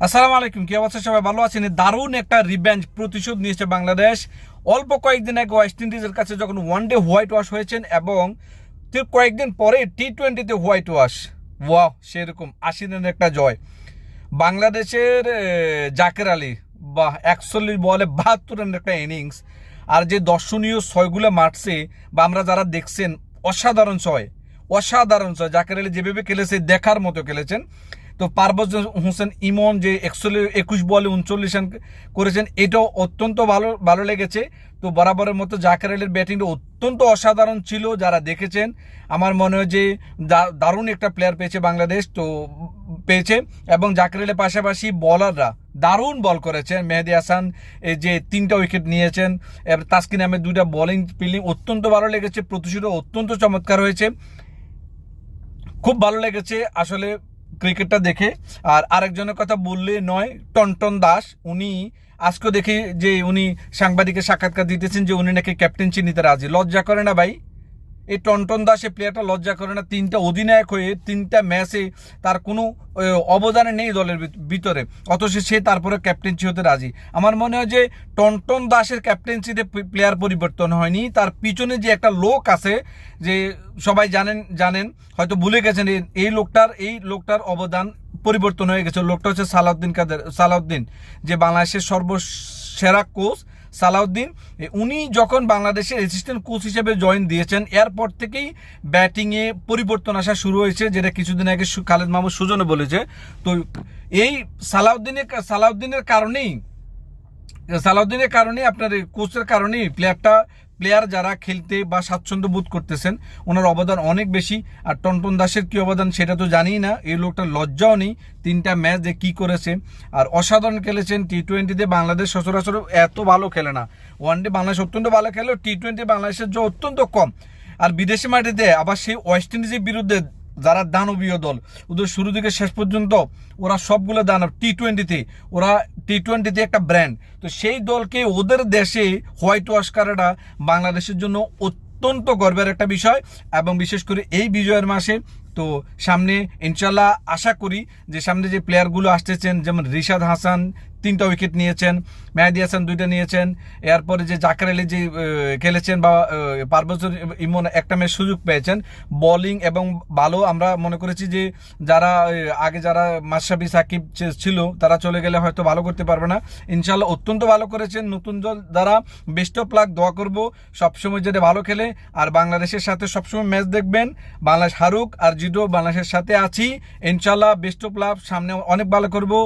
আসসালামু আলাইকুম, কি অবস্থা? সবাই ভালো আছেন? দারুণ একটা রিভেঞ্জ প্রতিশোধ নিয়েছে বাংলাদেশ। অল্প কয়েকদিন আগে ওয়েস্ট ইন্ডিজের কাছে যখন ওয়ানডে হোয়াইট ওয়াশ হয়েছেন এবং ঠিক কয়েকদিন পরে টি-20তে হোয়াইট ওয়াশ। ওয়াও, সেরকম 80 রানের একটা জয় বাংলাদেশের। জাকের আলী, বাহ, 41 বলে 72 রানের একটা ইনিংস। আর যে দর্শনীয় ছয়গুলো মারছে বা আমরা যারা দেখছেন, অসাধারণ ছয়, অসাধারণ ছয়। জাকের আলী যেভাবে খেলেছে দেখার মতো খেলেছেন। তো পারভেজ হোসেন ইমন যে 21 বলে 39 রান করেছেন, এটাও অত্যন্ত ভালো ভালো লেগেছে। তো বরাবরের মতো জাকের আলীর ব্যাটিংটা অত্যন্ত অসাধারণ ছিল। যারা দেখেছেন, আমার মনে হয় যে দারুণ একটা প্লেয়ার পেয়েছে বাংলাদেশ, তো পেয়েছে। এবং জাকের আলীর পাশাপাশি বলাররা দারুণ বল করেছেন। মেহেদী হাসান এই যে 3টা উইকেট নিয়েছেন, তাসকিন আহমেদ 2টা বোলিং ফিল্ডিং অত্যন্ত ভালো লেগেছে। প্রতিশোধও অত্যন্ত চমৎকার হয়েছে, খুব ভালো লেগেছে আসলে ক্রিকেটটা দেখে। আর আরেকজনের কথা বললে নয়, টনটন দাস। উনি আজকে দেখি যে উনি সাংবাদিকের সাক্ষাৎকার দিতেছেন যে উনি নাকি ক্যাপ্টেন্সি নিতে রাজি। লজ্জা করে না ভাই? এই টনটন দাস এই প্লেয়ারটা লজ্জা করে না? 3টা অধিনায়ক হয়ে 3টা ম্যাচে তার কোনো অবদানে নেই দলের ভিতরে, অথচ সে তারপরে ক্যাপ্টেন্সি হতে রাজি। আমার মনে হয় যে টনটন দাসের ক্যাপ্টেন্সিতে প্লেয়ার পরিবর্তন হয়নি, তার পিছনে যে একটা লোক আছে, যে সবাই জানেন জানেন হয়তো ভুলে গেছেন, এই লোকটার অবদান পরিবর্তন হয়ে গেছে। লোকটা হচ্ছে সালাউদ্দিন, যে বাংলাদেশের সর্বসেরা কোচ সালাউদ্দিন। উনি যখন বাংলাদেশের অ্যাসিস্ট্যান্ট কোচ হিসেবে জয়েন দিয়েছেন, এরপর থেকেই ব্যাটিংয়ে পরিবর্তন আসা শুরু হয়েছে, যেটা কিছুদিন আগে খালেদ মাহমুদ সুজনও বলেছে। তো এই সালাউদ্দিনের কারণেই আপনার কোচের কারণেই প্লেয়ার যারা খেলতে বা স্বাচ্ছন্দ্য বোধ করতেছেন, ওনার অবদান অনেক বেশি। আর টনটন দাসের কি অবদান সেটা তো জানি না, এই লোকটার লজ্জাও নেই। 3টা ম্যাচ যে কী করেছে, আর অসাধারণ খেলেছেন। টি-20তে বাংলাদেশ সচরাচর এত ভালো খেলে না। ওয়ানডে বাংলাদেশ অত্যন্ত ভালো খেলে, টি-20 বাংলাদেশের যে অত্যন্ত কম। আর বিদেশি মাটিতে আবার সেই ওয়েস্ট ইন্ডিজের বিরুদ্ধে যারা দানবীয় দল, ওদের শুরু থেকে শেষ পর্যন্ত ওরা সবগুলো দানব। টি-20তে একটা ব্র্যান্ড। তো সেই দলকে ওদের দেশে হোয়াইট ওয়াশ করাটা বাংলাদেশের জন্য অত্যন্ত গর্বের একটা বিষয়। এবং বিশেষ করে এই বিজয়ের মাসে তো সামনে ইনশাল্লাহ আশা করি যে সামনে যে প্লেয়ারগুলো আসতেছেন, যেমন রিশাদ হাসান 3টা উইকেট নিয়েছেন, মেহেদী হাসান 2টা নিয়েছেন, এরপরে যে জাকের আলী যে খেলেছেন, বা পারভেজ ইমন একটা ম্যাচ সুযোগ পেয়েছেন বোলিং এবং ভালো। আমরা মনে করেছি যে যারা মাশরাফি সাকিব ছিল তারা চলে গেলে হয়তো ভালো করতে পারবে না। ইনশাল্লাহ অত্যন্ত ভালো করেছেন নতুন দল দ্বারা। বেস্ট অফ লাক, দোয়া করবো সবসময় যেটা ভালো খেলে। আর বাংলাদেশের সাথে সবসময় ম্যাচ দেখবেন, বাংলাদেশ হারুক আর জিতো, বাংলাদেশের সাথে আছি ইনশাল্লাহ। বেস্ট অফ লাক, সামনে অনেক ভালো করবো।